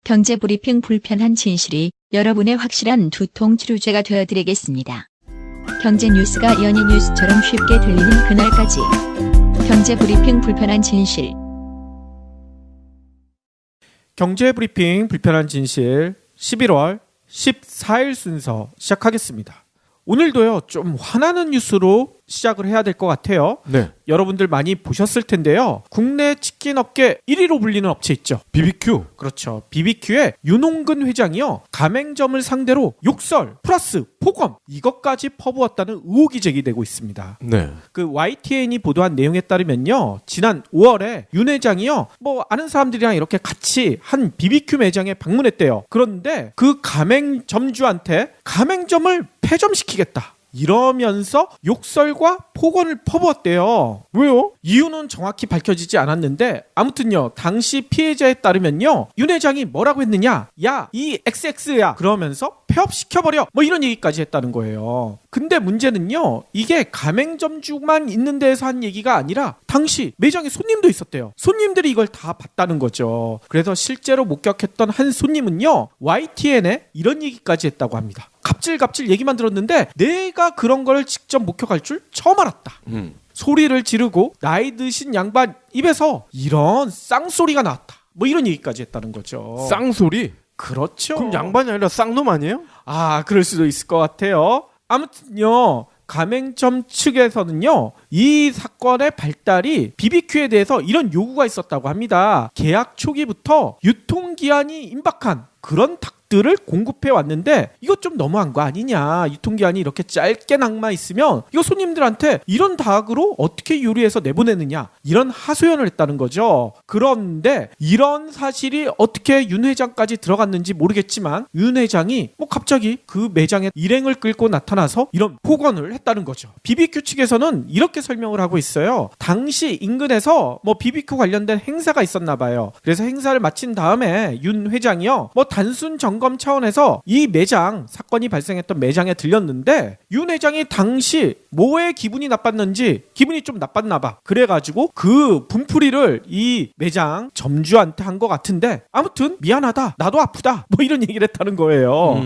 경제 브리핑 불편한 진실이 여러분의 확실한 두통 치료제가 되어드리겠습니다. 경제 뉴스가 연예 뉴스처럼 쉽게 들리는 그날까지. 경제 브리핑 불편한 진실. 경제 브리핑 불편한 진실 11월 14일 순서 시작하겠습니다. 오늘도요, 좀 화나는 뉴스로 시작을 해야 될 것 같아요. 네. 여러분들 많이 보셨을 텐데요. 국내 치킨 업계 1위로 불리는 업체 있죠. BBQ. 그렇죠. BBQ의 윤홍근 회장이요, 가맹점을 상대로 욕설 플러스 폭언 이것까지 퍼부었다는 의혹이 제기되고 있습니다. 네. 그 YTN이 보도한 내용에 따르면요, 지난 5월에 윤 회장이요, 아는 사람들이랑 이렇게 같이 한 BBQ 매장에 방문했대요. 그런데 그 가맹점주한테 가맹점을 폐점시키겠다 이러면서 욕설과 폭언을 퍼부었대요. 왜요? 이유는 정확히 밝혀지지 않았는데 아무튼요, 당시 피해자에 따르면요, 윤 회장이 뭐라고 했느냐, 야 이 XX야 그러면서 폐업시켜버려 이런 얘기까지 했다는 거예요. 근데 문제는요, 이게 가맹점주만 있는 데에서 한 얘기가 아니라 당시 매장에 손님도 있었대요. 손님들이 이걸 다 봤다는 거죠. 그래서 실제로 목격했던 한 손님은요, YTN에 이런 얘기까지 했다고 합니다. 갑질 얘기만 들었는데 내가 그런 걸 직접 목격할 줄 처음 알았다. 소리를 지르고 나이 드신 양반 입에서 이런 쌍소리가 나왔다. 이런 얘기까지 했다는 거죠. 쌍소리? 그렇죠. 그럼 양반이 아니라 쌍놈 아니에요? 그럴 수도 있을 것 같아요. 아무튼요, 가맹점 측에서는요, 이 사건의 발달이 BBQ에 대해서 이런 요구가 있었다고 합니다. 계약 초기부터 유통기한이 임박한 그런 닭들을 공급해 왔는데 이것 좀 너무한 거 아니냐, 유통기한이 이렇게 짧게 남아 있으면 이거 손님들한테 이런 닭으로 어떻게 요리해서 내보내느냐, 이런 하소연을 했다는 거죠. 그런데 이런 사실이 어떻게 윤 회장까지 들어갔는지 모르겠지만 윤 회장이 갑자기 그 매장에 일행을 끌고 나타나서 이런 폭언을 했다는 거죠. BBQ 측에서는 이렇게 설명을 하고 있어요. 당시 인근에서 BBQ 관련된 행사가 있었나 봐요. 그래서 행사를 마친 다음에 윤 회장이요, 단순 점검 차원에서 이 매장, 사건이 발생했던 매장에 들렸는데 윤 회장이 당시 뭐에 기분이 나빴는지 기분이 좀 나빴나 봐. 그래가지고 그 분풀이를 이 매장 점주한테 한 것 같은데, 아무튼 미안하다, 나도 아프다, 이런 얘기를 했다는 거예요.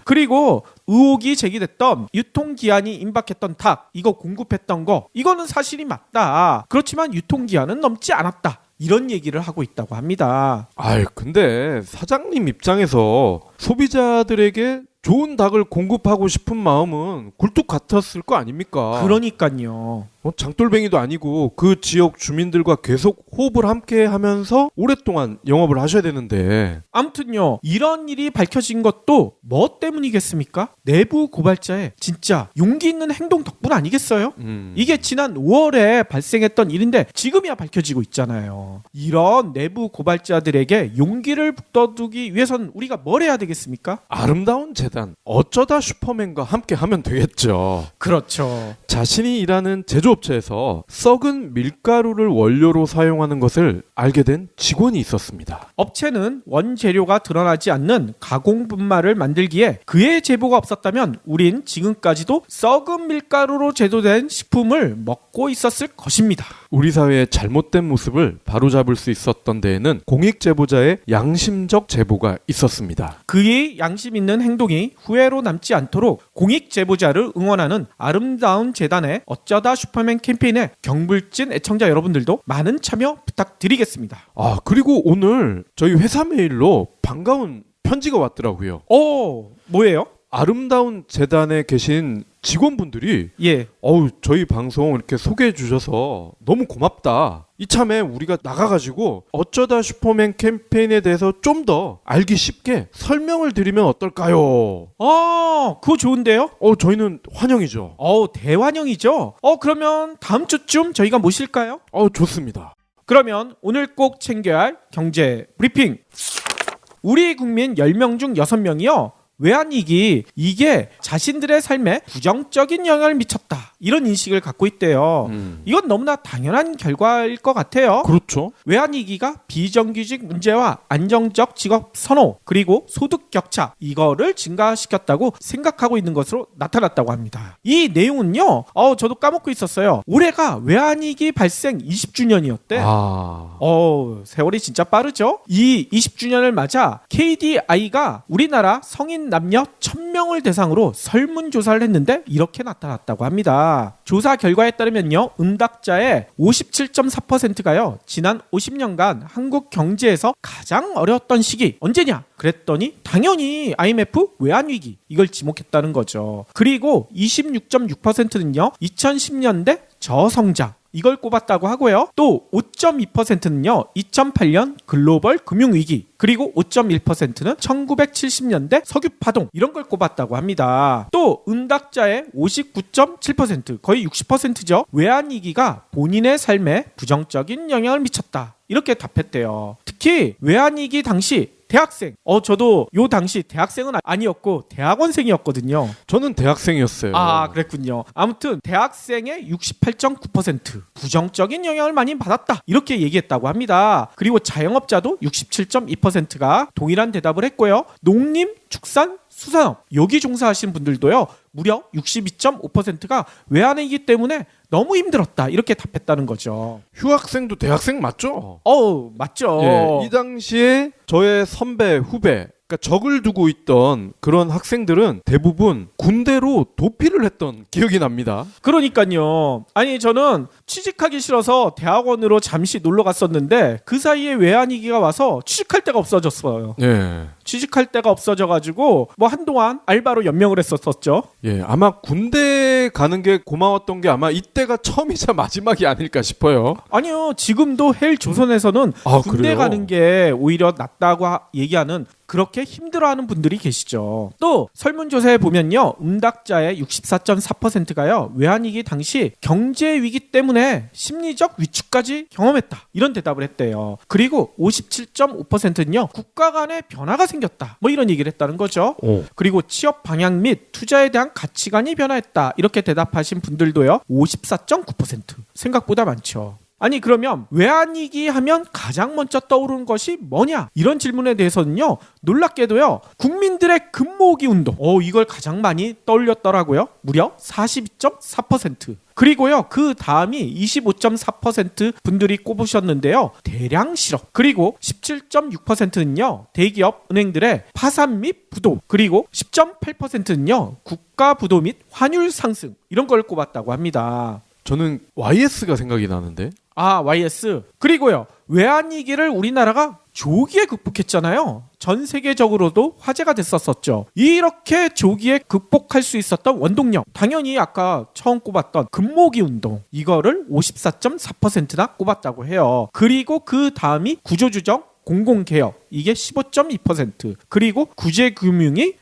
그리고 의혹이 제기됐던 유통기한이 임박했던 닭, 이거 공급했던 거, 이거는 사실이 맞다. 그렇지만 유통기한은 넘지 않았다, 이런 얘기를 하고 있다고 합니다. 근데 사장님 입장에서 소비자들에게 좋은 닭을 공급하고 싶은 마음은 굴뚝 같았을 거 아닙니까? 그러니까요. 장돌뱅이도 아니고 그 지역 주민들과 계속 호흡을 함께 하면서 오랫동안 영업을 하셔야 되는데. 아무튼요, 이런 일이 밝혀진 것도 뭐 때문이겠습니까? 내부 고발자의 진짜 용기 있는 행동 덕분 아니겠어요? 이게 지난 5월에 발생했던 일인데 지금이야 밝혀지고 있잖아요. 이런 내부 고발자들에게 용기를 북돋우기 위해서는 우리가 뭘 해야 되겠습니까? 아름다운 재단, 어쩌다 슈퍼맨과 함께 하면 되겠죠. 그렇죠. 자신이 일하는 제조업체에서 썩은 밀가루를 원료로 사용하는 것을 알게 된 직원이 있었습니다. 업체는 원재료가 드러나지 않는 가공 분말을 만들기에 그의 제보가 없었다면 우린 지금까지도 썩은 밀가루로 제조된 식품을 먹고 있었을 것입니다. 우리 사회의 잘못된 모습을 바로잡을 수 있었던 데에는 공익 제보자의 양심적 제보가 있었습니다. 그의 양심 있는 행동이 후회로 남지 않도록 공익 제보자를 응원하는 아름다운 재단의 어쩌다 슈퍼맨 캠페인에 경불진 애청자 여러분들도 많은 참여 부탁드리겠습니다. 그리고 오늘 저희 회사 메일로 반가운 편지가 왔더라고요. 뭐예요? 아름다운 재단에 계신 직원분들이 저희 방송 이렇게 소개해 주셔서 너무 고맙다. 이참에 우리가 나가가지고 어쩌다 슈퍼맨 캠페인에 대해서 좀 더 알기 쉽게 설명을 드리면 어떨까요? 그거 좋은데요? 저희는 환영이죠. 대환영이죠. 그러면 다음 주쯤 저희가 모실까요? 좋습니다. 그러면 오늘 꼭 챙겨야 할 경제 브리핑. 우리 국민 10명 중 6명이요 외환위기 이게 자신들의 삶에 부정적인 영향을 미쳤다 이런 인식을 갖고 있대요. 이건 너무나 당연한 결과일 것 같아요. 그렇죠. 외환위기가 비정규직 문제와 안정적 직업 선호 그리고 소득 격차 이거를 증가시켰다고 생각하고 있는 것으로 나타났다고 합니다. 이 내용은요. 저도 까먹고 있었어요. 올해가 외환위기 발생 20주년이었대. 세월이 진짜 빠르죠? 이 20주년을 맞아 KDI가 우리나라 성인 남녀 1000명을 대상으로 설문조사를 했는데 이렇게 나타났다고 합니다. 조사 결과에 따르면요. 응답자의 57.4%가요. 지난 50년간 한국 경제에서 가장 어려웠던 시기 언제냐? 그랬더니 당연히 IMF 외환위기 이걸 지목했다는 거죠. 그리고 26.6%는요. 2010년대 저성장 이걸 꼽았다고 하고요. 또 5.2%는요. 2008년 글로벌 금융위기 그리고 5.1%는 1970년대 석유파동 이런 걸 꼽았다고 합니다. 또 응답자의 59.7% 거의 60%죠. 외환위기가 본인의 삶에 부정적인 영향을 미쳤다. 이렇게 답했대요. 특히 외환위기 당시 대학생. 저도 요 당시 대학생은 아니었고 대학원생이었거든요. 저는 대학생이었어요. 그랬군요. 아무튼 대학생의 68.9% 부정적인 영향을 많이 받았다. 이렇게 얘기했다고 합니다. 그리고 자영업자도 67.2%가 동일한 대답을 했고요. 농림, 축산, 수산업 여기 종사하시는 분들도요. 무려 62.5%가 외환위기 때문에 너무 힘들었다. 이렇게 답했다는 거죠. 휴학생도 대학생 맞죠? 맞죠. 예, 이 당시에 저의 선배, 후배 그러니까 적을 두고 있던 그런 학생들은 대부분 군대로 도피를 했던 기억이 납니다. 그러니까요. 아니 저는 취직하기 싫어서 대학원으로 잠시 놀러 갔었는데 그 사이에 외환위기가 와서 취직할 데가 없어졌어요. 예. 취직할 데가 없어져가지고 뭐 한동안 알바로 연명을 했었죠. 예, 아마 군대 가는 게 고마웠던 게 아마 이때가 처음이자 마지막이 아닐까 싶어요. 아니요. 지금도 헬 조선에서는 군대 그래요? 가는 게 오히려 낫다고 얘기하는 그렇게 힘들어하는 분들이 계시죠. 또 설문조사에 보면요. 응답자의 64.4%가요. 외환위기 당시 경제위기 때문에 심리적 위축까지 경험했다. 이런 대답을 했대요. 그리고 57.5%는요. 국가 간의 변화가 생겼다. 뭐 이런 얘기를 했다는 거죠. 그리고 취업 방향 및 투자에 대한 가치관이 변화했다. 이렇게 대답하신 분들도요. 54.9%. 생각보다 많죠. 아니 그러면 외환위기 하면 가장 먼저 떠오르는 것이 뭐냐? 이런 질문에 대해서는요. 놀랍게도요. 국민들의 금모으기 운동. 이걸 가장 많이 떠올렸더라고요. 무려 42.4%. 그리고요. 그 다음이 25.4% 분들이 꼽으셨는데요. 대량 실업. 그리고 17.6%는요. 대기업 은행들의 파산 및 부도. 그리고 10.8%는요. 국가 부도 및 환율 상승. 이런 걸 꼽았다고 합니다. 저는 YS가 생각이 나는데. YS. 그리고요. 외환위기를 우리나라가 조기에 극복했잖아요. 전 세계적으로도 화제가 됐었었죠. 이렇게 조기에 극복할 수 있었던 원동력. 당연히 아까 처음 꼽았던 금모으기 운동. 이거를 54.4%나 꼽았다고 해요. 그리고 그 다음이 구조조정, 공공개혁. 이게 15.2%. 그리고 구제금융이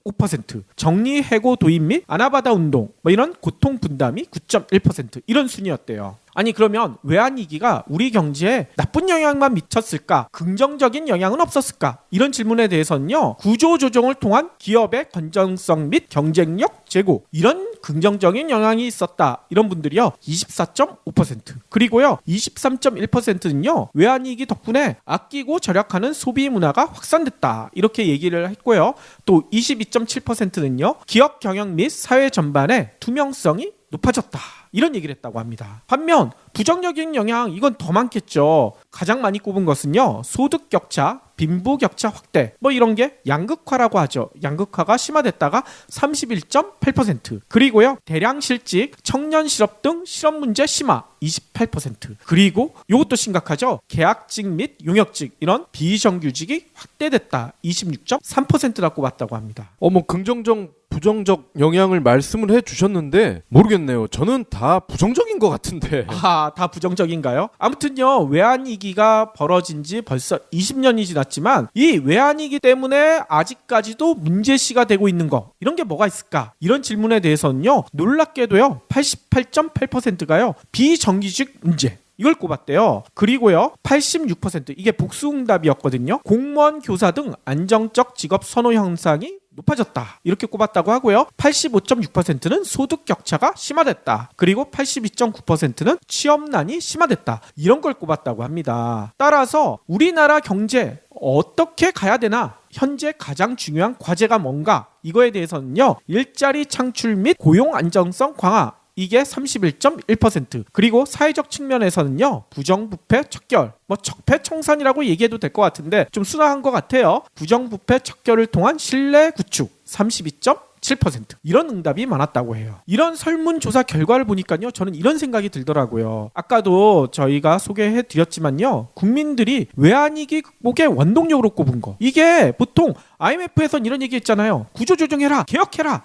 5%, 정리해고 도입 및 아나바다 운동 뭐 이런 고통 분담이 9.1% 이런 순이었대요. 아니 그러면 외환위기가 우리 경제에 나쁜 영향만 미쳤을까? 긍정적인 영향은 없었을까? 이런 질문에 대해서는요. 구조조정을 통한 기업의 건전성 및 경쟁력 제고 이런 긍정적인 영향이 있었다. 이런 분들이요. 24.5% 그리고요. 23.1%는요. 외환위기 덕분에 아끼고 절약하는 소비 문화가 확산됐다. 이렇게 얘기를 했고요. 또 22.7%는요. 기업 경영 및 사회 전반의 투명성이 높아졌다. 이런 얘기를 했다고 합니다. 반면 부정적인 영향 이건 더 많겠죠. 가장 많이 꼽은 것은요. 소득 격차, 빈부 격차 확대 뭐 이런 게 양극화라고 하죠. 양극화가 심화됐다가 31.8% 그리고요. 대량 실직, 청년 실업 등 실업 문제 심화 28% 그리고 이것도 심각하죠. 계약직 및 용역직 이런 비정규직이 확대됐다 26.3%나 꼽았다고 합니다. 뭐 긍정적 부정적 영향을 말씀을 해주셨는데 모르겠네요. 저는 다 부정적인 것 같은데. 다 부정적인가요? 아무튼요. 외환위기가 벌어진 지 벌써 20년이 지났지만 이 외환위기 때문에 아직까지도 문제시가 되고 있는 거 이런 게 뭐가 있을까? 이런 질문에 대해서는요. 놀랍게도요. 88.8%가요. 비정규직 문제 이걸 꼽았대요. 그리고요 86% 이게 복수응답이었거든요. 공무원, 교사 등 안정적 직업 선호 현상이 높아졌다. 이렇게 꼽았다고 하고요. 85.6%는 소득 격차가 심화됐다. 그리고 82.9%는 취업난이 심화됐다. 이런 걸 꼽았다고 합니다. 따라서 우리나라 경제 어떻게 가야 되나? 현재 가장 중요한 과제가 뭔가? 이거에 대해서는요. 일자리 창출 및 고용 안정성 강화. 이게 31.1%. 그리고 사회적 측면에서는요. 부정부패 척결. 적폐청산이라고 얘기해도 될 것 같은데 좀 순화한 것 같아요. 부정부패 척결을 통한 신뢰 구축 32.7%. 이런 응답이 많았다고 해요. 이런 설문조사 결과를 보니까요. 저는 이런 생각이 들더라고요. 아까도 저희가 소개해드렸지만요. 국민들이 외환위기 극복의 원동력으로 꼽은 거. 이게 보통 IMF에선 이런 얘기 했잖아요. 구조조정해라. 개혁해라.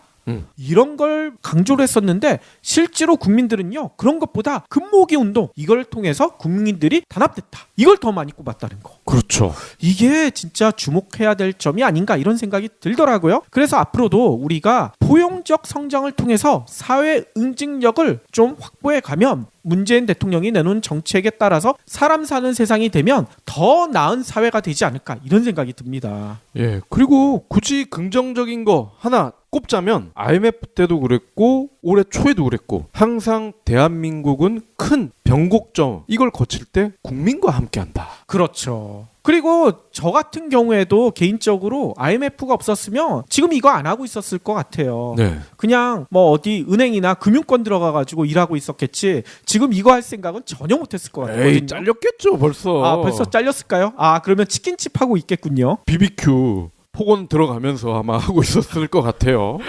이런 걸 강조를 했었는데 실제로 국민들은요. 그런 것보다 금모으기 운동 이걸 통해서 국민들이 단합됐다. 이걸 더 많이 꼽았다는 거. 그렇죠. 이게 진짜 주목해야 될 점이 아닌가 이런 생각이 들더라고요. 그래서 앞으로도 우리가 포용적 성장을 통해서 사회 응징력을 좀 확보해 가면 문재인 대통령이 내놓은 정책에 따라서 사람 사는 세상이 되면 더 나은 사회가 되지 않을까 이런 생각이 듭니다. 예. 그리고 굳이 긍정적인 거 하나 꼽자면 IMF 때도 그랬고 올해 초에도 그랬고 항상 대한민국은 큰 변곡점 이걸 거칠 때 국민과 함께한다. 그렇죠. 그리고 저 같은 경우에도 개인적으로 IMF가 없었으면 지금 이거 안 하고 있었을 것 같아요. 네. 그냥 어디 은행이나 금융권 들어가가지고 일하고 있었겠지 지금 이거 할 생각은 전혀 못했을 것 같거든요. 에이, 잘렸겠죠 벌써. 벌써 잘렸을까요? 그러면 치킨집 하고 있겠군요. BBQ 폭언 들어가면서 아마 하고 있었을 것 같아요.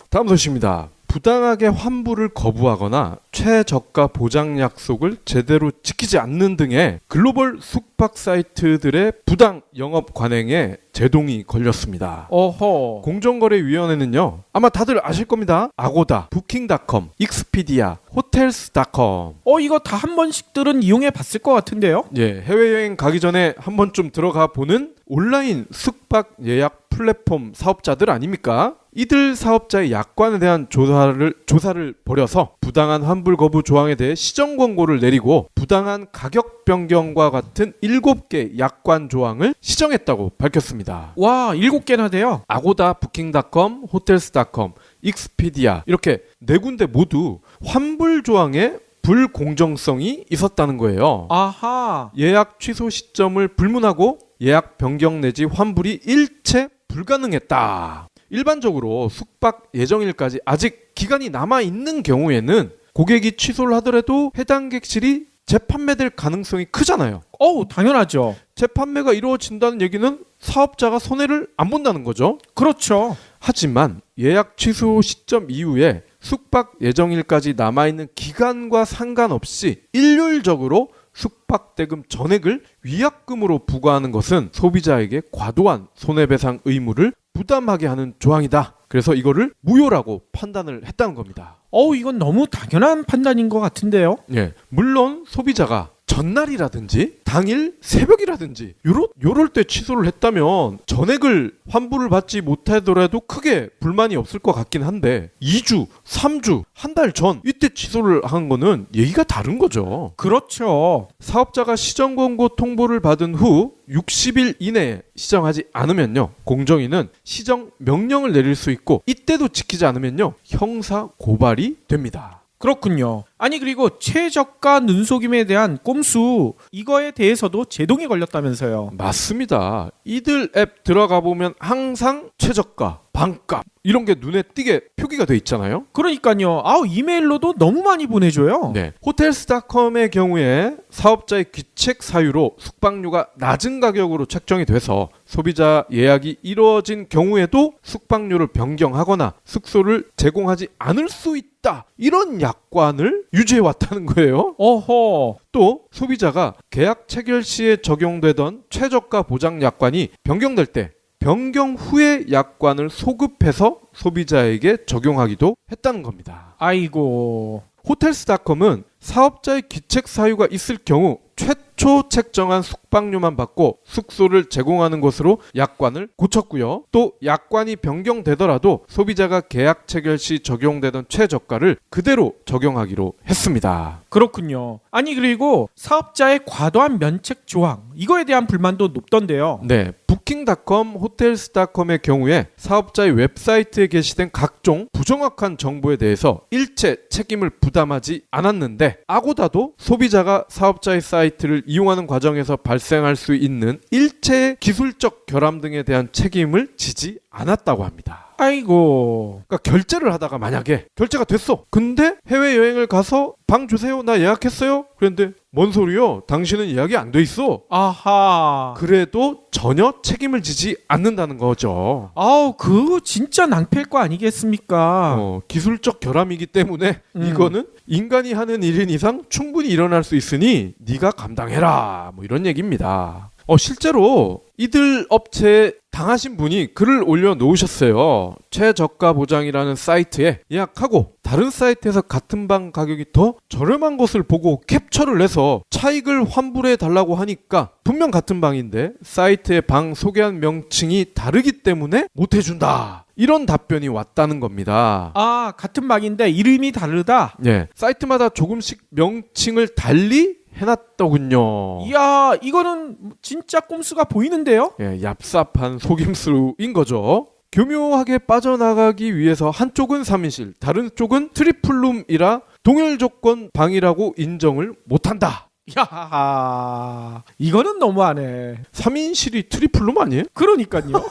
다음 소식입니다. 부당하게 환불을 거부하거나 최저가 보장 약속을 제대로 지키지 않는 등의 글로벌 숙박 사이트들의 부당 영업 관행에 제동이 걸렸습니다. 어허. 공정거래위원회는요. 아마 다들 아실 겁니다. 아고다, 부킹닷컴, 익스피디아, 호텔스닷컴. 이거 다 한 번씩들은 이용해 봤을 것 같은데요. 예, 해외여행 가기 전에 한 번쯤 들어가 보는 온라인 숙박 예약 플랫폼 사업자들 아닙니까? 이들 사업자의 약관에 대한 조사를 벌여서 부당한 환불 거부 조항에 대해 시정 권고를 내리고 부당한 가격 변경과 같은 7개 약관 조항을 시정했다고 밝혔습니다. 와, 7개나 돼요? 아고다, 부킹닷컴, 호텔스닷컴, 익스피디아 이렇게 4군데 모두 환불 조항에 불공정성이 있었다는 거예요. 아하. 예약 취소 시점을 불문하고 예약 변경 내지 환불이 일체 불가능했다. 일반적으로 숙박 예정일까지 아직 기간이 남아있는 경우에는 고객이 취소를 하더라도 해당 객실이 재판매될 가능성이 크잖아요. 당연하죠. 재판매가 이루어진다는 얘기는 사업자가 손해를 안 본다는 거죠. 그렇죠. 하지만 예약 취소 시점 이후에 숙박 예정일까지 남아있는 기간과 상관없이 일률적으로 숙박대금 전액을 위약금으로 부과하는 것은 소비자에게 과도한 손해배상 의무를 부담하게 하는 조항이다. 그래서 이거를 무효라고 판단을 했다는 겁니다. 이건 너무 당연한 판단인 것 같은데요. 예, 물론 소비자가 전날이라든지 당일 새벽이라든지 요럴 때 취소를 했다면 전액을 환불을 받지 못하더라도 크게 불만이 없을 것 같긴 한데 2주, 3주, 한 달 전 이때 취소를 한 거는 얘기가 다른 거죠. 그렇죠. 사업자가 시정 권고 통보를 받은 후 60일 이내에 시정하지 않으면요. 공정위는 시정 명령을 내릴 수 있고 이때도 지키지 않으면요. 형사 고발이 됩니다. 그렇군요. 아니 그리고 최저가 눈속임에 대한 꼼수 이거에 대해서도 제동이 걸렸다면서요. 맞습니다. 이들 앱 들어가 보면 항상 최저가, 반값 이런 게 눈에 띄게 표기가 돼 있잖아요. 그러니까요. 이메일로도 너무 많이 보내줘요. 네. 호텔스닷컴의 경우에 사업자의 귀책 사유로 숙박료가 낮은 가격으로 책정이 돼서 소비자 예약이 이루어진 경우에도 숙박료를 변경하거나 숙소를 제공하지 않을 수 있다. 이런 약관을 유지해 왔다는 거예요. 어허. 또 소비자가 계약 체결 시에 적용되던 최저가 보장 약관이 변경될 때 변경 후에 약관을 소급해서 소비자에게 적용하기도 했다는 겁니다. 아이고. 호텔스닷컴은 사업자의 귀책 사유가 있을 경우 최초 책정한 숙박료만 받고 숙소를 제공하는 것으로 약관을 고쳤고요. 또 약관이 변경되더라도 소비자가 계약 체결 시 적용되던 최저가를 그대로 적용하기로 했습니다. 그렇군요. 아니 그리고 사업자의 과도한 면책 조항 이거에 대한 불만도 높던데요. 네, 부킹닷컴, 호텔스닷컴의 경우에 사업자의 웹사이트에 게시된 각종 부정확한 정보에 대해서 일체 책임을 부담하지 않았는데, 아고다도 소비자가 사업자의 사이트를 이용하는 과정에서 발생할 수 있는 일체의 기술적 결함 등에 대한 책임을 지지 않았다고 합니다. 아이고. 그러니까 결제를 하다가 만약에 결제가 됐어. 근데 해외여행을 가서 방 주세요. 나 예약했어요. 그런데 뭔 소리요? 당신은 예약이 안 돼 있어. 아하. 그래도 전혀 책임을 지지 않는다는 거죠. 아우, 그거 진짜 낭패일 거 아니겠습니까? 기술적 결함이기 때문에 이거는 인간이 하는 일인 이상 충분히 일어날 수 있으니 네가 감당해라. 뭐 이런 얘기입니다. 실제로 이들 업체에 당하신 분이 글을 올려놓으셨어요. 최저가 보장이라는 사이트에 예약하고 다른 사이트에서 같은 방 가격이 더 저렴한 것을 보고 캡처를 해서 차익을 환불해 달라고 하니까 분명 같은 방인데 사이트에 방 소개한 명칭이 다르기 때문에 못 해준다. 이런 답변이 왔다는 겁니다. 아, 같은 방인데 이름이 다르다? 예, 사이트마다 조금씩 명칭을 달리 해놨더군요. 이야, 이거는 진짜 꼼수가 보이는데요? 예, 얍삽한 속임수인 거죠. 교묘하게 빠져나가기 위해서 한쪽은 3인실, 다른 쪽은 트리플룸이라 동일 조건 방이라고 인정을 못한다. 야, 이거는 너무하네. 3인실이 트리플룸 아니에요? 그러니까요.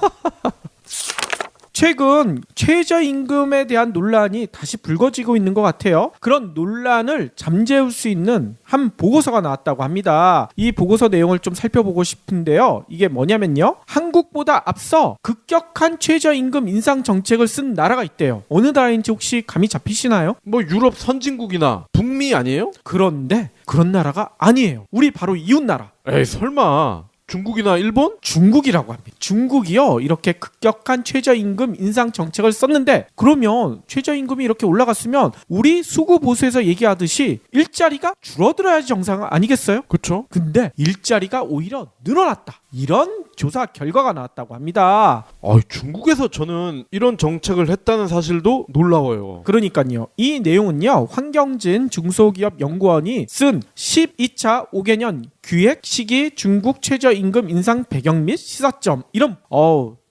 최근 최저임금에 대한 논란이 다시 불거지고 있는 것 같아요. 그런 논란을 잠재울 수 있는 한 보고서가 나왔다고 합니다. 이 보고서 내용을 좀 살펴보고 싶은데요. 이게 뭐냐면요. 한국보다 앞서 급격한 최저임금 인상 정책을 쓴 나라가 있대요. 어느 나라인지 혹시 감이 잡히시나요? 뭐 유럽 선진국이나 북미 아니에요? 그런데 그런 나라가 아니에요. 우리 바로 이웃나라. 에이, 설마 중국이나 일본? 중국이라고 합니다. 중국이요, 이렇게 급격한 최저임금 인상 정책을 썼는데, 그러면 최저임금이 이렇게 올라갔으면 우리 수구보수에서 얘기하듯이 일자리가 줄어들어야지 정상 아니겠어요? 그렇죠. 근데 일자리가 오히려 늘어났다. 이런 조사 결과가 나왔다고 합니다. 중국에서 저는 이런 정책을 했다는 사실도 놀라워요. 그러니까요. 이 내용은요, 황경진 중소기업연구원이 쓴 12차 5개년 기획 시기 중국 최저임금 인상 배경 및 시사점, 이런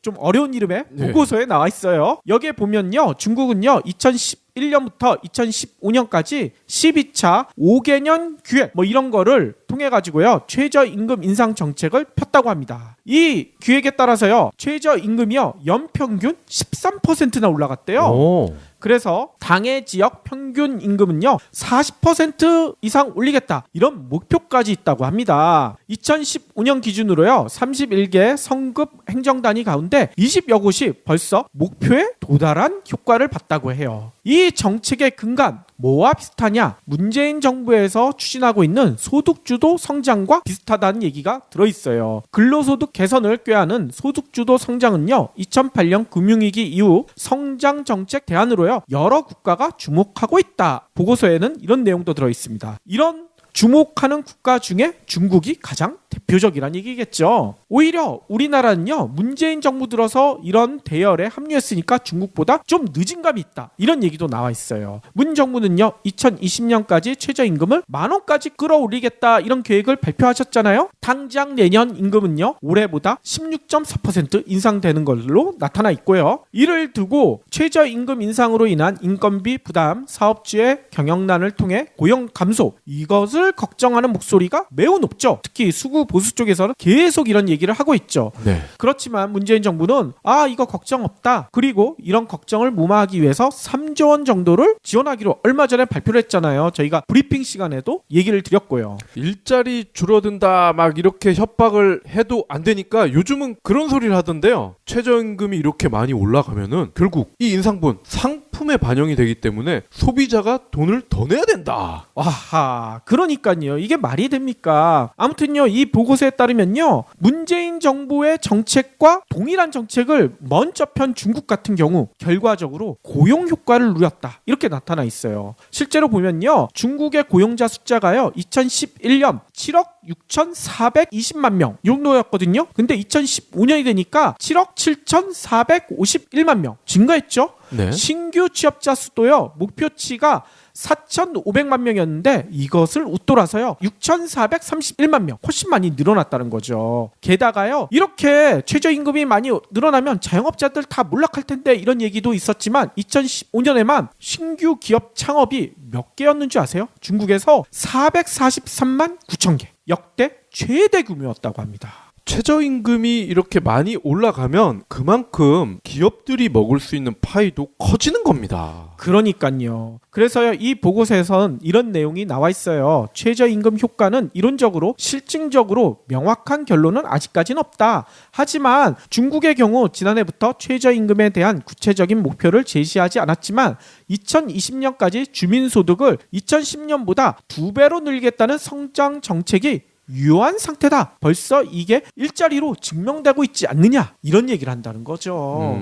좀 어려운 이름의 보고서에 나와 있어요. 여기에 보면요, 중국은요 2011년부터 2015년까지 12차 5개년 기획 뭐 이런 거를 통해 가지고요 최저임금 인상 정책을 폈다고 합니다. 이 기획에 따라서요 최저임금이요 연평균 13%나 올라갔대요. 오. 그래서 당해 지역 평균 임금은요 40% 이상 올리겠다, 이런 목표까지 있다고 합니다. 2015년 기준으로요 31개 성급 행정단위 가운데 20여 곳이 벌써 목표에 도달한 효과를 봤다고 해요. 이 정책의 근간 뭐와 비슷하냐? 문재인 정부에서 추진하고 있는 소득주도 성장과 비슷하다는 얘기가 들어있어요. 근로소득 개선을 꾀하는 소득주도 성장은요 2008년 금융위기 이후 성장정책 대안으로요 여러 국가가 주목하고 있다. 보고서에는 이런 내용도 들어있습니다. 이런 주목하는 국가 중에 중국이 가장 대표적이란 얘기겠죠. 오히려 우리나라는요 문재인 정부 들어서 이런 대열에 합류했으니까 중국보다 좀 늦은 감이 있다, 이런 얘기도 나와 있어요. 문 정부는요 2020년까지 최저임금을 10,000원까지 끌어올리겠다, 이런 계획을 발표하셨잖아요. 당장 내년 임금은요 올해보다 16.4% 인상되는 걸로 나타나 있고요. 이를 두고 최저임금 인상으로 인한 인건비 부담, 사업주의 경영난을 통해 고용 감소, 이것을 걱정하는 목소리가 매우 높죠. 특히 수구 보수 쪽에서는 계속 이런 얘기를 하고 있죠. 네. 그렇지만 문재인 정부는 이거 걱정 없다. 그리고 이런 걱정을 무마하기 위해서 3조 원 정도를 지원하기로 얼마 전에 발표를 했잖아요. 저희가 브리핑 시간에도 얘기를 드렸고요. 일자리 줄어든다 막 이렇게 협박을 해도 안 되니까 요즘은 그런 소리를 하던데요. 최저임금이 이렇게 많이 올라가면은 결국 이 인상분 상품에 반영이 되기 때문에 소비자가 돈을 더 내야 된다. 와하, 그러니까요. 이게 말이 됩니까? 아무튼요, 이 보고서에 따르면요, 문재인 정부의 정책과 동일한 정책을 먼저 편 중국 같은 경우 결과적으로 고용 효과를 누렸다, 이렇게 나타나 있어요. 실제로 보면요, 중국의 고용자 숫자가요 2011년 7억 6,420만 명 이 정도였거든요. 근데 2015년이 되니까 7억 7,451만 명 증가했죠. 네. 신규 취업자 수도요 목표치가 4,500만 명이었는데 이것을 웃돌아서요 6,431만 명, 훨씬 많이 늘어났다는 거죠. 게다가요 이렇게 최저임금이 많이 늘어나면 자영업자들 다 몰락할 텐데 이런 얘기도 있었지만 2015년에만 신규 기업 창업이 몇 개였는 줄 아세요? 중국에서 443만 9천 개, 역대 최대 규모였다고 합니다. 최저임금이 이렇게 많이 올라가면 그만큼 기업들이 먹을 수 있는 파이도 커지는 겁니다. 그러니까요. 그래서요 이 보고서에선 이런 내용이 나와 있어요. 최저임금 효과는 이론적으로 실증적으로 명확한 결론은 아직까지는 없다. 하지만 중국의 경우 지난해부터 최저임금에 대한 구체적인 목표를 제시하지 않았지만 2020년까지 주민소득을 2010년보다 2배로 늘리겠다는 성장 정책이 유효한 상태다. 벌써 이게 일자리로 증명되고 있지 않느냐 이런 얘기를 한다는 거죠.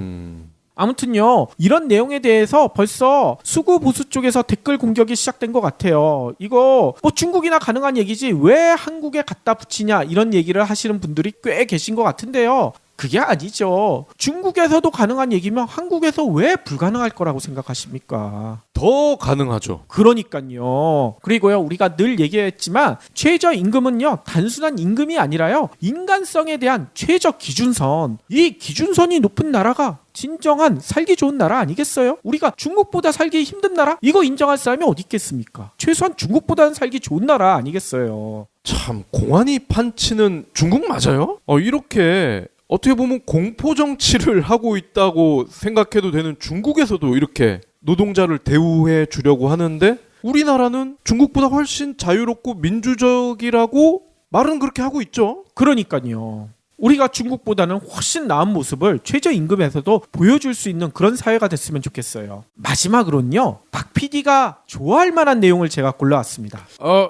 아무튼요 이런 내용에 대해서 벌써 수구 보수 쪽에서 댓글 공격이 시작된 것 같아요. 이거 뭐 중국이나 가능한 얘기지 왜 한국에 갖다 붙이냐 이런 얘기를 하시는 분들이 꽤 계신 것 같은데요. 그게 아니죠. 중국에서도 가능한 얘기면 한국에서 왜 불가능할 거라고 생각하십니까? 더 가능하죠. 그러니까요. 그리고요 우리가 늘 얘기했지만 최저임금은요 단순한 임금이 아니라요 인간성에 대한 최저 기준선, 이 기준선이 높은 나라가 진정한 살기 좋은 나라 아니겠어요? 우리가 중국보다 살기 힘든 나라? 이거 인정할 사람이 어디 있겠습니까? 최소한 중국보다는 살기 좋은 나라 아니겠어요? 참 공안이 판치는 중국 맞아요? 이렇게 어떻게 보면 공포 정치를 하고 있다고 생각해도 되는 중국에서도 이렇게 노동자를 대우해 주려고 하는데 우리나라는 중국보다 훨씬 자유롭고 민주적이라고 말은 그렇게 하고 있죠. 그러니까요. 우리가 중국보다는 훨씬 나은 모습을 최저임금에서도 보여줄 수 있는 그런 사회가 됐으면 좋겠어요. 마지막으로는요. 박 PD가 좋아할 만한 내용을 제가 골라왔습니다.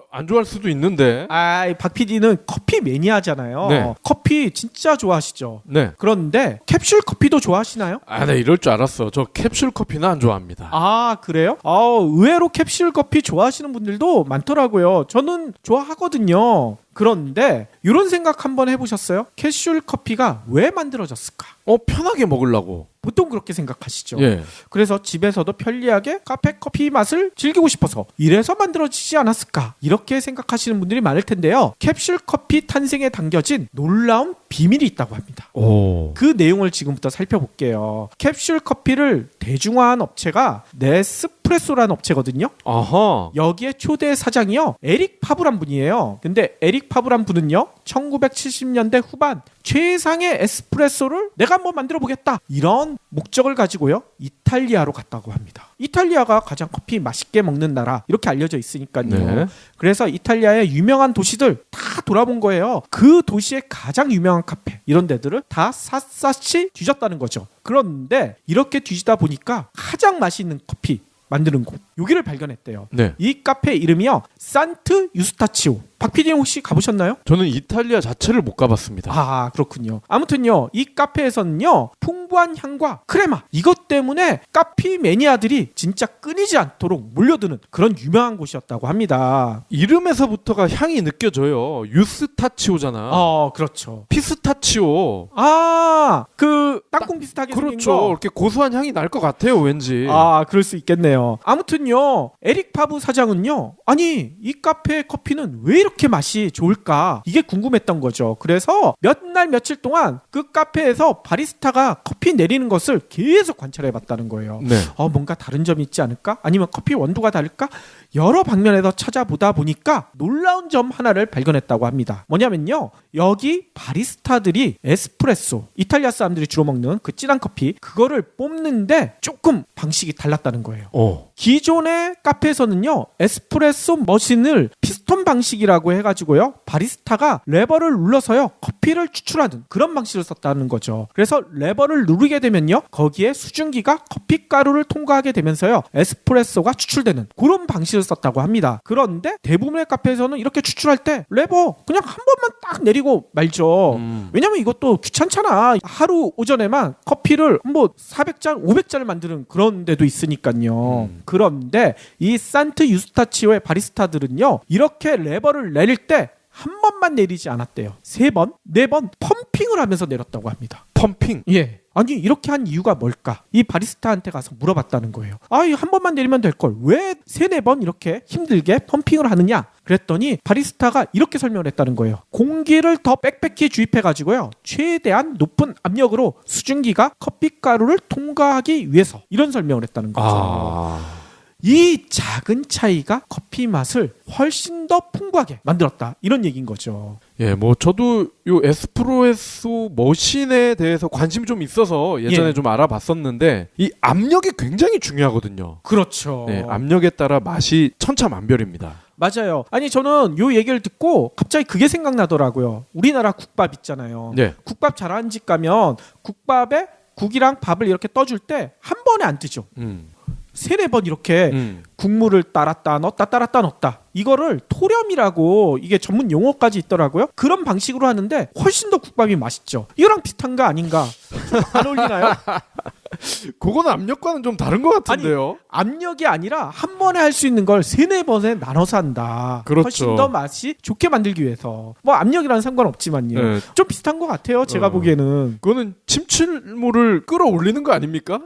안 좋아할 수도 있는데. 박 PD는 커피 매니아잖아요. 네. 커피 진짜 좋아하시죠? 네. 그런데 캡슐 커피도 좋아하시나요? 네, 이럴 줄 알았어. 저 캡슐 커피는 안 좋아합니다. 그래요? 의외로 캡슐 커피 좋아하시는 분들도 많더라고요. 저는 좋아하거든요. 그런데 이런 생각 한번 해보셨어요? 캡슐 커피가 왜 만들어졌을까? 편하게 먹으려고. 보통 그렇게 생각하시죠. 예. 그래서 집에서도 편리하게 카페 커피 맛을 즐기고 싶어서 이래서 만들어지지 않았을까? 이렇게 생각하시는 분들이 많을 텐데요. 캡슐 커피 탄생에 담겨진 놀라운 비밀이 있다고 합니다. 그 내용을 지금부터 살펴볼게요. 캡슐 커피를 대중화한 업체가 네스프레소라는 업체거든요. 아하. 여기에 초대 사장이요. 에릭 파브란 분이에요. 근데 에릭 파브란 분은요. 1970년대 후반 최상의 에스프레소를 내가 한번 만들어 보겠다. 이런 목적을 가지고요. 이탈리아로 갔다고 합니다. 이탈리아가 가장 커피 맛있게 먹는 나라 이렇게 알려져 있으니까요. 네. 그래서 이탈리아의 유명한 도시들 다 돌아본 거예요. 그 도시의 가장 유명한 카페 이런 데들을 다 샅샅이 뒤졌다는 거죠. 그런데 이렇게 뒤지다 보니까 가장 맛있는 커피 만드는 곳 여기를 발견했대요. 네. 이 카페 이름이요. 산트 유스타치오. 박 PD님 혹시 가보셨나요? 저는 이탈리아 자체를 못 가봤습니다. 그렇군요. 아무튼요. 이 카페에서는요. 풍부한 향과 크레마 이것 때문에 카피 매니아들이 진짜 끊이지 않도록 몰려드는 그런 유명한 곳이었다고 합니다. 이름에서부터가 향이 느껴져요. 유스타치오잖아. 그렇죠. 피스타치오. 그 땅콩 비슷하게 생긴 그렇죠. 거. 이렇게 고소한 향이 날 것 같아요, 왠지. 그럴 수 있겠네요. 아무튼요. 에릭 파브 사장은요. 아니 이 카페 커피는 왜 이렇게 맛이 좋을까? 이게 궁금했던 거죠. 그래서 몇 날 며칠 동안 그 카페에서 바리스타가 커피 내리는 것을 계속 관찰해봤다는 거예요. 네. 뭔가 다른 점이 있지 않을까? 아니면 커피 원두가 다를까? 여러 방면에서 찾아보다 보니까 놀라운 점 하나를 발견했다고 합니다. 뭐냐면요. 여기 바리스타들이 에스프레소, 이탈리아 사람들이 주로 먹는 그 진한 커피 그거를 뽑는데 조금 방식이 달랐다는 거예요. 기존의 카페에서는요. 에스프레소 머신을 피스톤 방식이라고 해가지고요. 바리스타가 레버를 눌러서요. 커피를 추출하는 그런 방식을 썼다는 거죠. 그래서 레버를 누르게 되면요. 거기에 수증기가 커피 가루를 통과하게 되면서요. 에스프레소가 추출되는 그런 방식을 썼다고 합니다. 그런데 대부분의 카페에서는 이렇게 추출할 때 레버 그냥 한 번만 딱 내리고 말죠. 왜냐면 이것도 귀찮잖아. 하루 오전에만 커피를 뭐 400잔, 500잔을 만드는 그런 데도 있으니까요. 그런데 이 산트 유스타치오의 바리스타들은요. 이렇게 레버를 내릴 때 한 번만 내리지 않았대요. 3번, 4번 펌핑을 하면서 내렸다고 합니다. 펌핑? 예. 아니 이렇게 한 이유가 뭘까? 이 바리스타한테 가서 물어봤다는 거예요. 한 번만 내리면 될 걸 왜 3-4번 이렇게 힘들게 펌핑을 하느냐? 그랬더니 바리스타가 이렇게 설명을 했다는 거예요. 공기를 더 빽빽히 주입해가지고요, 최대한 높은 압력으로 수증기가 커피가루를 통과하기 위해서, 이런 설명을 했다는 거죠. 이 작은 차이가 커피 맛을 훨씬 더 풍부하게 만들었다, 이런 얘기인 거죠. 예, 뭐 저도 요 에스프레소 머신에 대해서 관심이 좀 있어서 예전에 좀 알아봤었는데, 이 압력이 굉장히 중요하거든요. 그렇죠. 네, 압력에 따라 맛이 천차만별입니다. 맞아요. 아니 저는 요 얘기를 듣고 갑자기 그게 생각나더라고요. 우리나라 국밥 있잖아요. 네. 국밥 잘하는 집 가면 국밥에 국이랑 밥을 이렇게 떠줄 때 한 번에 안 뜨죠. 3-4번 이렇게 국물을 따랐다 넣었다 이거를 토렴이라고, 이게 전문 용어까지 있더라고요. 그런 방식으로 하는데 훨씬 더 국밥이 맛있죠. 이거랑 비슷한 거 아닌가? 안 어울리나요? 그거는 압력과는 좀 다른 것 같은데요. 아니, 압력이 아니라 한 번에 할 수 있는 걸 3-4번에 나눠서 한다. 그렇죠. 훨씬 더 맛이 좋게 만들기 위해서. 뭐 압력이랑 상관없지만요. 네. 좀 비슷한 것 같아요. 제가 보기에는. 그거는 침출물을 끌어올리는 거 아닙니까?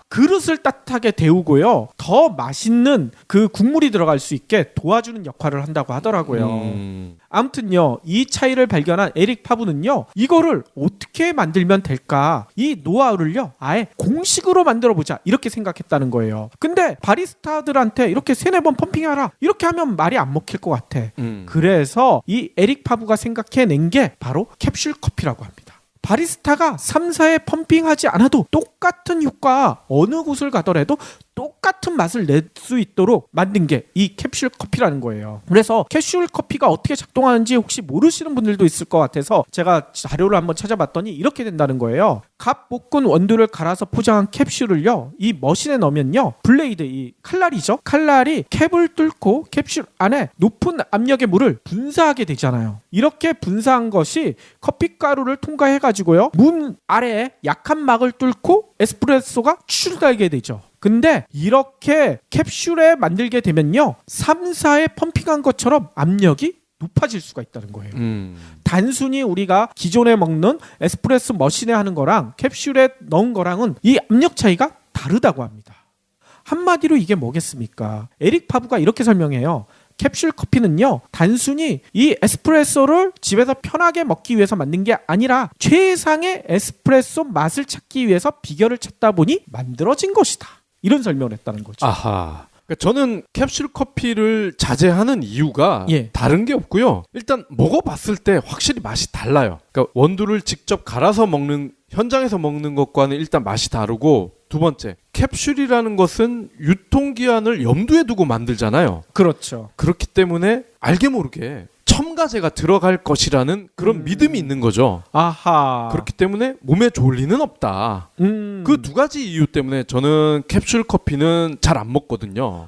그릇을 따뜻하게 데우고요, 더 맛있는 그 국물이 들어갈 수 있게 도와주는 역할을 한다고 하더라고요. 아무튼요, 이 차이를 발견한 에릭 파브는요, 이거를 어떻게 만들면 될까, 이 노하우를요 아예 공식으로 만들어보자, 이렇게 생각했다는 거예요. 근데 바리스타들한테 이렇게 3-4번 펌핑하라, 이렇게 하면 말이 안 먹힐 것 같아. 그래서 이 에릭 파브가 생각해낸 게 바로 캡슐 커피라고 합니다. 바리스타가 3-4회 펌핑하지 않아도 똑같은 효과, 어느 곳을 가더라도 똑같은 맛을 낼 수 있도록 만든 게 이 캡슐 커피라는 거예요. 그래서 캡슐 커피가 어떻게 작동하는지 혹시 모르시는 분들도 있을 것 같아서 제가 자료를 한번 찾아봤더니 이렇게 된다는 거예요. 갓 볶은 원두를 갈아서 포장한 캡슐을요, 이 머신에 넣으면요, 블레이드, 이 칼날이죠, 칼날이 캡을 뚫고 캡슐 안에 높은 압력의 물을 분사하게 되잖아요. 이렇게 분사한 것이 커피가루를 통과해가지고요, 문 아래에 약한 막을 뚫고 에스프레소가 추출되게 되죠. 근데 이렇게 캡슐에 만들게 되면요, 3-4회 펌핑한 것처럼 압력이 높아질 수가 있다는 거예요. 단순히 우리가 기존에 먹는 에스프레소 머신에 하는 거랑 캡슐에 넣은 거랑은 이 압력 차이가 다르다고 합니다. 한마디로 이게 뭐겠습니까? 에릭 파브가 이렇게 설명해요. 캡슐 커피는요, 단순히 이 에스프레소를 집에서 편하게 먹기 위해서 만든 게 아니라 최상의 에스프레소 맛을 찾기 위해서 비결을 찾다 보니 만들어진 것이다, 이런 설명을 했다는 거죠. 아하. 그러니까 저는 캡슐 커피를 자제하는 이유가 다른 게 없고요. 일단 먹어봤을 때 확실히 맛이 달라요. 그러니까 원두를 직접 갈아서 먹는, 현장에서 먹는 것과는 일단 맛이 다르고, 두 번째, 캡슐이라는 것은 유통기한을 염두에 두고 만들잖아요. 그렇죠. 그렇기 때문에 알게 모르게 첨가제가 들어갈 것이라는 그런 믿음이 있는 거죠. 아하. 그렇기 때문에 몸에 좋을 리는 없다. 그 2가지 이유 때문에 저는 캡슐 커피는 잘 안 먹거든요.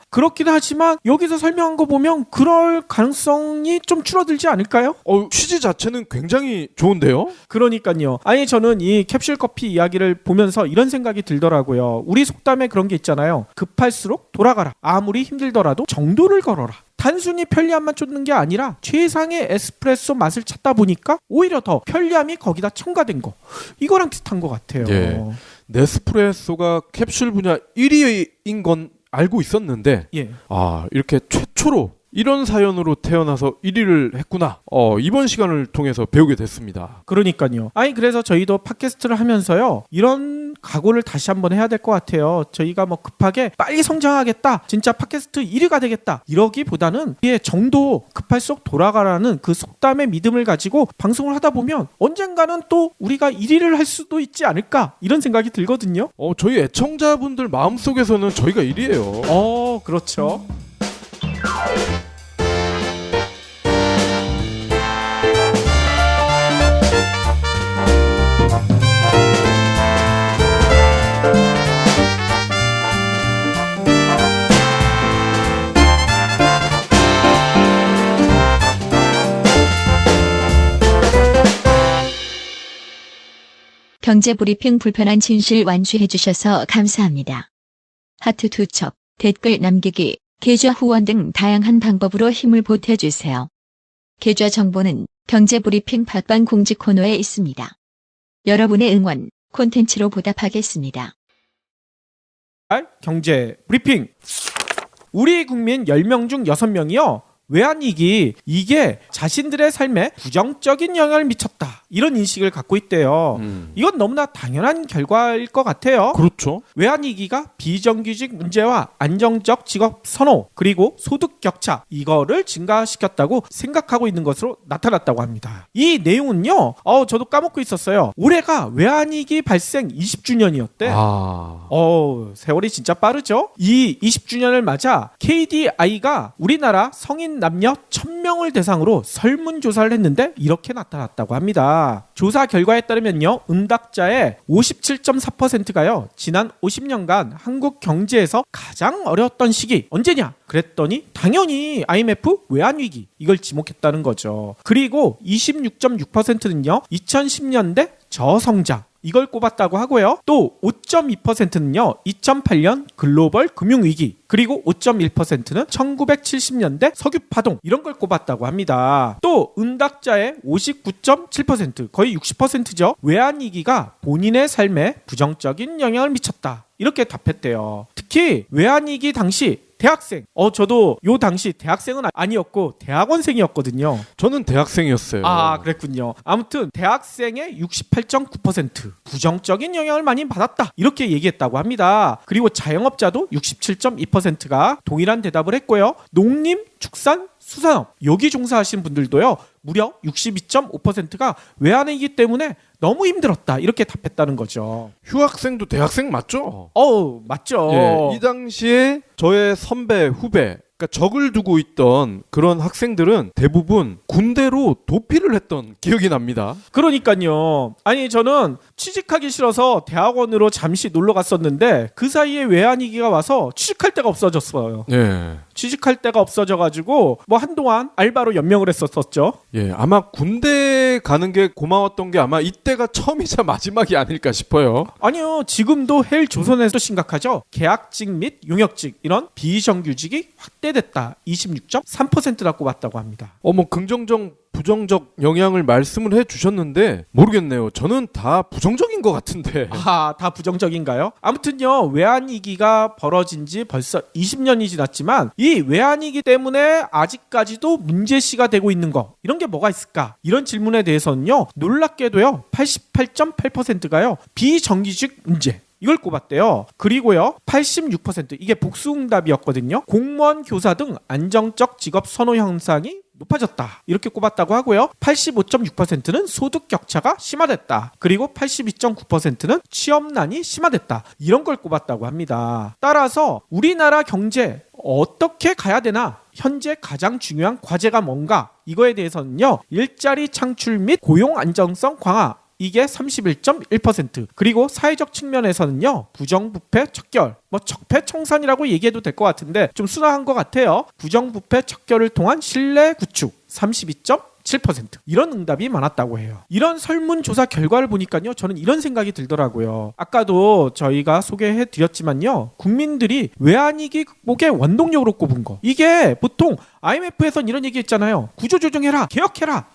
그렇긴 하지만 여기서 설명한 거 보면 그럴 가능성이 좀 줄어들지 않을까요? 취지 자체는 굉장히 좋은데요? 그러니까요. 아니 저는 이 캡슐 커피 이야기를 보면서 이런 생각이 들더라고요. 우리 속담에 그런 게 있잖아요. 급할수록 돌아가라. 아무리 힘들더라도 정도를 걸어라. 단순히 편리함만 쫓는 게 아니라 최상의 에스프레소 맛을 찾다 보니까 오히려 더 편리함이 거기다 첨가된 거, 이거랑 비슷한 것 같아요. 네스프레소가 캡슐 분야 1위인 건 알고 있었는데 이렇게 최초로 이런 사연으로 태어나서 1위를 했구나. 이번 시간을 통해서 배우게 됐습니다. 그러니까요. 그래서 저희도 팟캐스트를 하면서요, 이런 각오를 다시 한번 해야 될 것 같아요. 저희가 뭐 급하게 빨리 성장하겠다, 진짜 팟캐스트 1위가 되겠다, 이러기보다는 정도 급할수록 돌아가라는 그 속담의 믿음을 가지고 방송을 하다 보면 언젠가는 또 우리가 1위를 할 수도 있지 않을까, 이런 생각이 들거든요. 저희 애청자분들 마음속에서는 저희가 1위예요. 그렇죠. 경제브리핑 불편한 진실 완수해 주셔서 감사합니다. 하트 투척, 댓글 남기기, 계좌 후원 등 다양한 방법으로 힘을 보태주세요. 계좌 정보는 경제브리핑 팟빵 공지 코너에 있습니다. 여러분의 응원 콘텐츠로 보답하겠습니다. 경제 브리핑. 우리 국민 10명 중 6명이요. 외환위기 이게 자신들의 삶에 부정적인 영향을 미쳤다. 이런 인식을 갖고 있대요. 이건 너무나 당연한 결과일 것 같아요. 그렇죠. 외환위기가 비정규직 문제와 안정적 직업 선호 그리고 소득 격차 이거를 증가시켰다고 생각하고 있는 것으로 나타났다고 합니다. 이 내용은요. 저도 까먹고 있었어요. 올해가 외환위기 발생 20주년이었대. 세월이 진짜 빠르죠? 이 20주년을 맞아 KDI가 우리나라 성인 남녀 1000명을 대상으로 설문조사를 했는데 이렇게 나타났다고 합니다. 조사 결과에 따르면요. 응답자의 57.4%가요. 지난 50년간 한국 경제에서 가장 어려웠던 시기 언제냐? 그랬더니 당연히 IMF 외환위기 이걸 지목했다는 거죠. 그리고 26.6%는요. 2010년대 저성장 이걸 꼽았다고 하고요. 또 5.2%는요. 2008년 글로벌 금융위기 그리고 5.1%는 1970년대 석유 파동 이런 걸 꼽았다고 합니다. 또 응답자의 59.7% 거의 60%죠. 외환위기가 본인의 삶에 부정적인 영향을 미쳤다. 이렇게 답했대요. 특히 외환위기 당시 대학생. 저도 요 당시 대학생은 아니었고 대학원생이었거든요. 저는 대학생이었어요. 그랬군요. 아무튼 대학생의 68.9% 부정적인 영향을 많이 받았다. 이렇게 얘기했다고 합니다. 그리고 자영업자도 67.2%가 동일한 대답을 했고요. 농림, 축산, 수산업 여기 종사하신 분들도요. 무려 62.5%가 외환위기 때문에 너무 힘들었다. 이렇게 답했다는 거죠. 휴학생도 대학생 맞죠? 맞죠. 이 당시에 저의 선배, 후배 그러니까 적을 두고 있던 그런 학생들은 대부분 군대로 도피를 했던 기억이 납니다. 그러니까요. 아니 저는 취직하기 싫어서 대학원으로 잠시 놀러 갔었는데 그 사이에 외환위기가 와서 취직할 데가 없어졌어요. 취직할 데가 없어져가지고 뭐 한동안 알바로 연명을 했었었죠. 아마 군대 가는 게 고마웠던 게 아마 이때가 처음이자 마지막이 아닐까 싶어요. 아니요. 지금도 헬조선에서 심각하죠. 계약직 및 용역직 이런 비정규직이 확대됐다. 26.3%라고 꼽았다고 합니다. 뭐 긍정적 부정적 영향을 말씀을 해주셨는데 모르겠네요. 저는 다 부정적인 것 같은데. 다 부정적인가요? 아무튼요. 외환위기가 벌어진 지 벌써 20년이 지났지만 이 외환위기 때문에 아직까지도 문제시가 되고 있는 거 이런 게 뭐가 있을까? 이런 질문에 대해서는요. 놀랍게도요. 88.8%가요. 비정규직 문제 이걸 꼽았대요. 그리고요 86% 이게 복수응답이었거든요. 공무원, 교사 등 안정적 직업 선호 현상이 높아졌다. 이렇게 꼽았다고 하고요. 85.6%는 소득 격차가 심화됐다. 그리고 82.9%는 취업난이 심화됐다. 이런 걸 꼽았다고 합니다. 따라서 우리나라 경제 어떻게 가야 되나? 현재 가장 중요한 과제가 뭔가? 이거에 대해서는요. 일자리 창출 및 고용 안정성 강화 이게 31.1%. 그리고 사회적 측면에서는요. 부정부패 척결, 적폐청산이라고 얘기해도 될 것 같은데 좀 순화한 것 같아요. 부정부패 척결을 통한 신뢰 구축 32.7% 이런 응답이 많았다고 해요. 이런 설문조사 결과를 보니까요. 저는 이런 생각이 들더라고요. 아까도 저희가 소개해드렸지만요. 국민들이 외환위기 극복의 원동력으로 꼽은 거 이게 보통 IMF에선 이런 얘기 했잖아요. 구조조정해라, 개혁해라.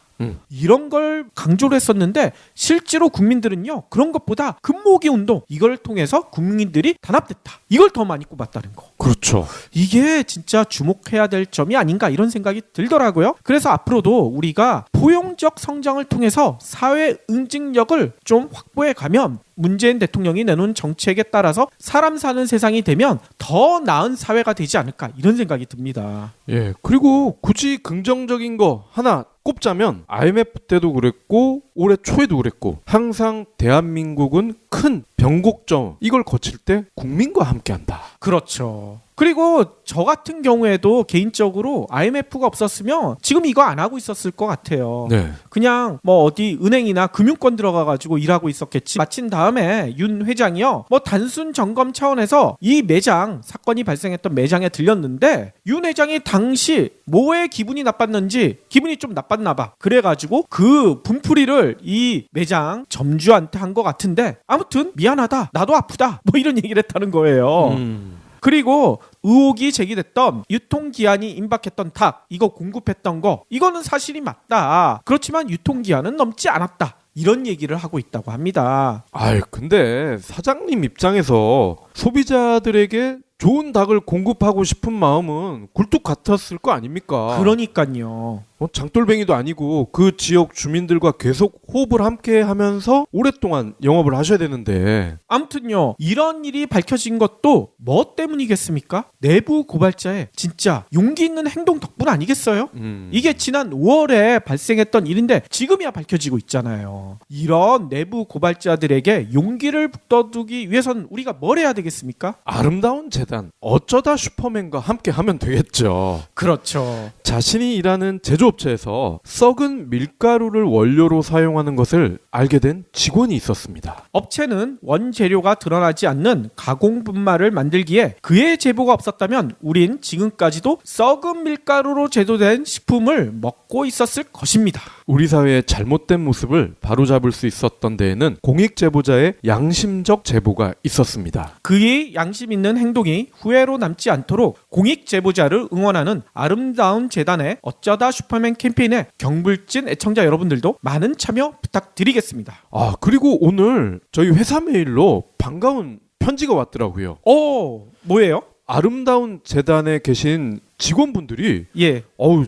이런 걸 강조를 했었는데 실제로 국민들은요 그런 것보다 금모으기 운동 이걸 통해서 국민들이 단합됐다 이걸 더 많이 꼽았다는 거. 그렇죠. 이게 진짜 주목해야 될 점이 아닌가 이런 생각이 들더라고요. 그래서 앞으로도 우리가 포용적 성장을 통해서 사회 응징력을 좀 확보해 가면 문재인 대통령이 내놓은 정책에 따라서 사람 사는 세상이 되면 더 나은 사회가 되지 않을까 이런 생각이 듭니다. 그리고 굳이 긍정적인 거 하나 꼽자면 IMF 때도 그랬고 올해 초에도 그랬고 항상 대한민국은 큰 변곡점 이걸 거칠 때 국민과 함께한다. 그렇죠. 그리고 저 같은 경우에도 개인적으로 IMF가 없었으면 지금 이거 안 하고 있었을 것 같아요. 그냥 어디 은행이나 금융권 들어가가지고 일하고 있었겠지. 마친 다음에 윤 회장이요. 단순 점검 차원에서 이 매장 사건이 발생했던 매장에 들렸는데 윤 회장이 당시 뭐에 기분이 나빴는지 기분이 좀 나빴나 봐. 그래가지고 그 분풀이를 이 매장 점주한테 한 것 같은데 아무튼 미안하다. 나도 아프다. 이런 얘기를 했다는 거예요. 그리고 의혹이 제기됐던 유통기한이 임박했던 닭 이거 공급했던 거 이거는 사실이 맞다. 그렇지만 유통기한은 넘지 않았다. 이런 얘기를 하고 있다고 합니다. 근데 사장님 입장에서 소비자들에게 좋은 닭을 공급하고 싶은 마음은 굴뚝 같았을 거 아닙니까? 그러니까요. 장돌뱅이도 아니고 그 지역 주민들과 계속 호흡을 함께 하면서 오랫동안 영업을 하셔야 되는데. 아무튼요, 이런 일이 밝혀진 것도 뭐 때문이겠습니까? 내부 고발자의 진짜 용기 있는 행동 덕분 아니겠어요? 이게 지난 5월에 발생했던 일인데 지금이야 밝혀지고 있잖아요. 이런 내부 고발자들에게 용기를 북돋우기 위해서는 우리가 뭘 해야 되겠습니까? 아름다운 재단, 어쩌다 슈퍼맨과 함께 하면 되겠죠. 그렇죠. 자신이 일하는 제조업체에서 썩은 밀가루를 원료로 사용하는 것을 알게 된 직원이 있었습니다. 업체는 원재료가 드러나지 않는 가공 분말을 만들기에 그의 제보가 없었다면 우린 지금까지도 썩은 밀가루로 제조된 식품을 먹고 있었을 것입니다. 우리 사회의 잘못된 모습을 바로잡을 수 있었던 데에는 공익 제보자의 양심적 제보가 있었습니다. 그의 양심 있는 행동이 후회로 남지 않도록 공익 제보자를 응원하는 아름다운 재단의 어쩌다 슈퍼맨 캠페인에 경불진 애청자 여러분들도 많은 참여 부탁드리겠습니다. 그리고 오늘 저희 회사 메일로 반가운 편지가 왔더라고요. 뭐예요? 아름다운 재단에 계신 직원분들이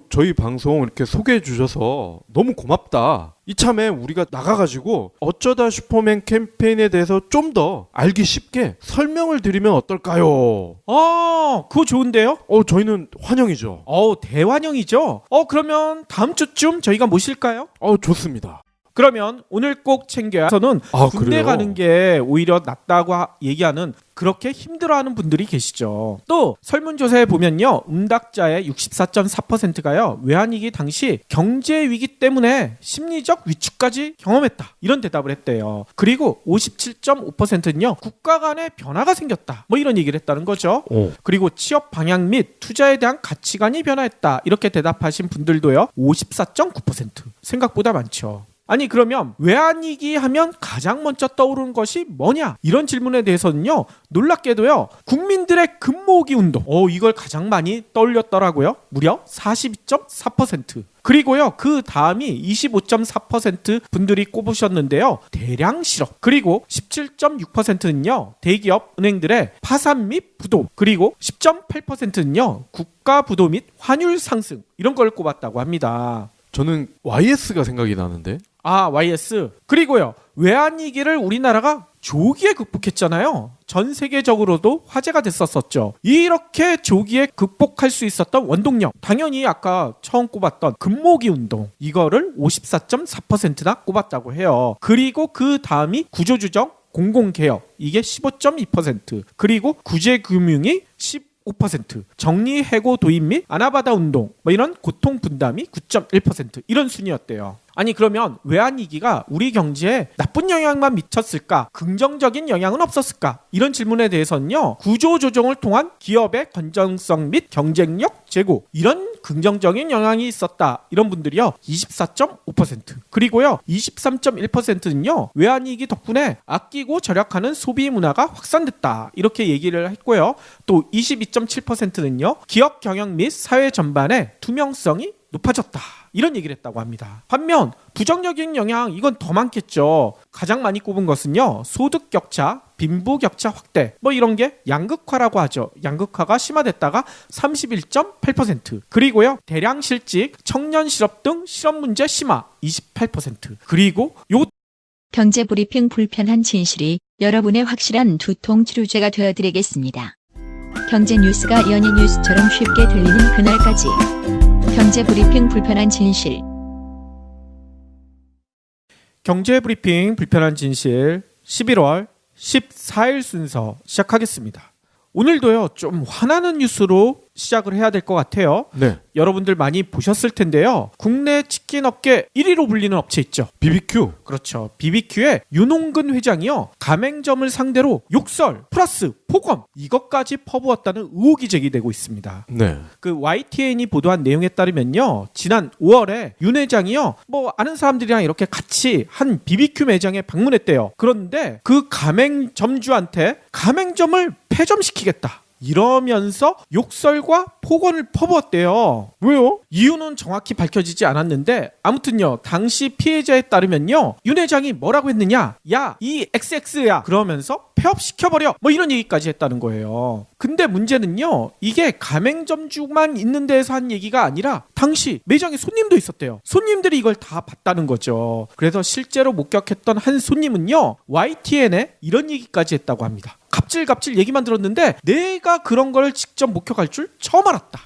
저희 방송 이렇게 소개해 주셔서 너무 고맙다. 이참에 우리가 나가가지고 어쩌다 슈퍼맨 캠페인에 대해서 좀 더 알기 쉽게 설명을 드리면 어떨까요? 그거 좋은데요? 저희는 환영이죠. 대환영이죠. 그러면 다음 주쯤 저희가 모실까요? 좋습니다. 그러면 오늘 꼭 챙겨야서는 군대 그래요? 가는 게 오히려 낫다고 얘기하는 그렇게 힘들어하는 분들이 계시죠. 또 설문조사에 보면요, 응답자의 64.4%가요 외환위기 당시 경제위기 때문에 심리적 위축까지 경험했다, 이런 대답을 했대요. 그리고 57.5%는요 국가 간의 변화가 생겼다, 이런 얘기를 했다는 거죠. 그리고 취업 방향 및 투자에 대한 가치관이 변화했다, 이렇게 대답하신 분들도요 54.9%. 생각보다 많죠. 아니, 그러면 외환위기 하면 가장 먼저 떠오르는 것이 뭐냐? 이런 질문에 대해서는요, 놀랍게도요, 국민들의 금모으기 운동, 이걸 가장 많이 떠올렸더라고요. 무려 42.4%. 그리고요, 그 다음이 25.4% 분들이 꼽으셨는데요, 대량 실업. 그리고 17.6%는요 대기업 은행들의 파산 및 부도. 그리고 10.8%는요 국가 부도 및 환율 상승, 이런 걸 꼽았다고 합니다. 저는 YS가 생각이 나는데. YS. 그리고요, 외환위기를 우리나라가 조기에 극복했잖아요. 전 세계적으로도 화제가 됐었었죠. 이렇게 조기에 극복할 수 있었던 원동력, 당연히 아까 처음 꼽았던 금모으기 운동, 이거를 54.4%나 꼽았다고 해요. 그리고 그 다음이 구조조정, 공공개혁, 이게 15.2%. 그리고 구제금융이 5%, 정리해고 도입 및 아나바다 운동, 이런 고통 분담이 9.1%, 이런 순이었대요. 아니, 그러면 외환위기가 우리 경제에 나쁜 영향만 미쳤을까? 긍정적인 영향은 없었을까? 이런 질문에 대해서는요, 구조조정을 통한 기업의 건전성 및 경쟁력 제고, 이런 긍정적인 영향이 있었다, 이런 분들이요 24.5%. 그리고요 23.1%는요 외환위기 덕분에 아끼고 절약하는 소비 문화가 확산됐다, 이렇게 얘기를 했고요. 또 22.7%는요 기업 경영 및 사회 전반의 투명성이 높아졌다, 이런 얘기를 했다고 합니다. 반면 부정적인 영향, 이건 더 많겠죠. 가장 많이 꼽은 것은요 소득 격차, 빈부 격차 확대, 이런 게 양극화라고 하죠. 양극화가 심화됐다가 31.8%. 그리고요 대량 실직, 청년 실업 등 실업 문제 심화 28%. 그리고 경제 브리핑 불편한 진실이 여러분의 확실한 두통 치료제가 되어드리겠습니다. 경제 뉴스가 연예 뉴스처럼 쉽게 들리는 그날까지. 경제 브리핑 불편한 진실. 경제 브리핑 불편한 진실 11월 14일 순서 시작하겠습니다. 오늘도요 좀 화나는 뉴스로 시작을 해야 될 것 같아요. 네. 여러분들 많이 보셨을 텐데요. 국내 치킨 업계 1위로 불리는 업체 있죠. BBQ. 그렇죠. BBQ의 윤홍근 회장이요 가맹점을 상대로 욕설 플러스 폭언, 이것까지 퍼부었다는 의혹이 제기되고 있습니다. 네. 그 YTN이 보도한 내용에 따르면요, 지난 5월에 윤 회장이요 아는 사람들이랑 이렇게 같이 한 BBQ 매장에 방문했대요. 그런데 그 가맹점주한테 가맹점을 폐점시키겠다, 이러면서 욕설과 폭언을 퍼부었대요. 왜요? 이유는 정확히 밝혀지지 않았는데 아무튼요 당시 피해자에 따르면요 윤 회장이 뭐라고 했느냐, 야 이 XX야 그러면서 폐업시켜버려 뭐 이런 얘기까지 했다는 거예요. 근데 문제는요 이게 가맹점주만 있는 데에서 한 얘기가 아니라 당시 매장에 손님도 있었대요. 손님들이 이걸 다 봤다는 거죠. 그래서 실제로 목격했던 한 손님은요 YTN에 이런 얘기까지 했다고 합니다. 갑질 얘기만 들었는데 내가 그런 걸 직접 목격할 줄 처음 알았다.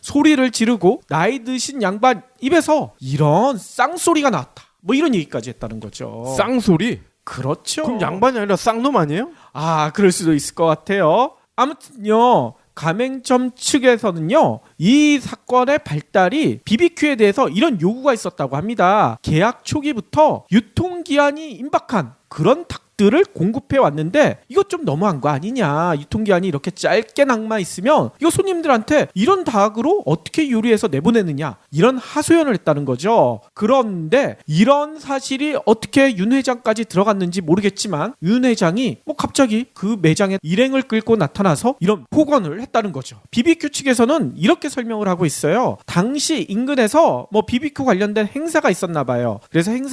소리를 지르고 나이 드신 양반 입에서 이런 쌍소리가 나왔다. 뭐 이런 얘기까지 했다는 거죠. 쌍소리? 그렇죠. 그럼 양반이 아니라 쌍놈 아니에요? 아, 그럴 수도 있을 것 같아요. 아무튼요. 가맹점 측에서는요. 이 사건의 발달이 BBQ에 대해서 이런 요구가 있었다고 합니다. 계약 초기부터 유통기한이 임박한 그런 닭들을 공급해 왔는데 이거 좀 너무한 거 아니냐. 유통기한이 이렇게 짧게 남아 있으면 이거 손님들한테 이런 닭으로 어떻게 요리해서 내보내느냐. 이런 하소연을 했다는 거죠. 그런데 이런 사실이 어떻게 윤 회장까지 들어갔는지 모르겠지만 윤 회장이 뭐 갑자기 그 매장에 일행을 끌고 나타나서 이런 폭언을 했다는 거죠. BBQ 측에서는 이렇게 설명을 하고 있어요. 당시 인근에서 뭐 BBQ 관련된 행사가 있었나 봐요. 그래서 행사를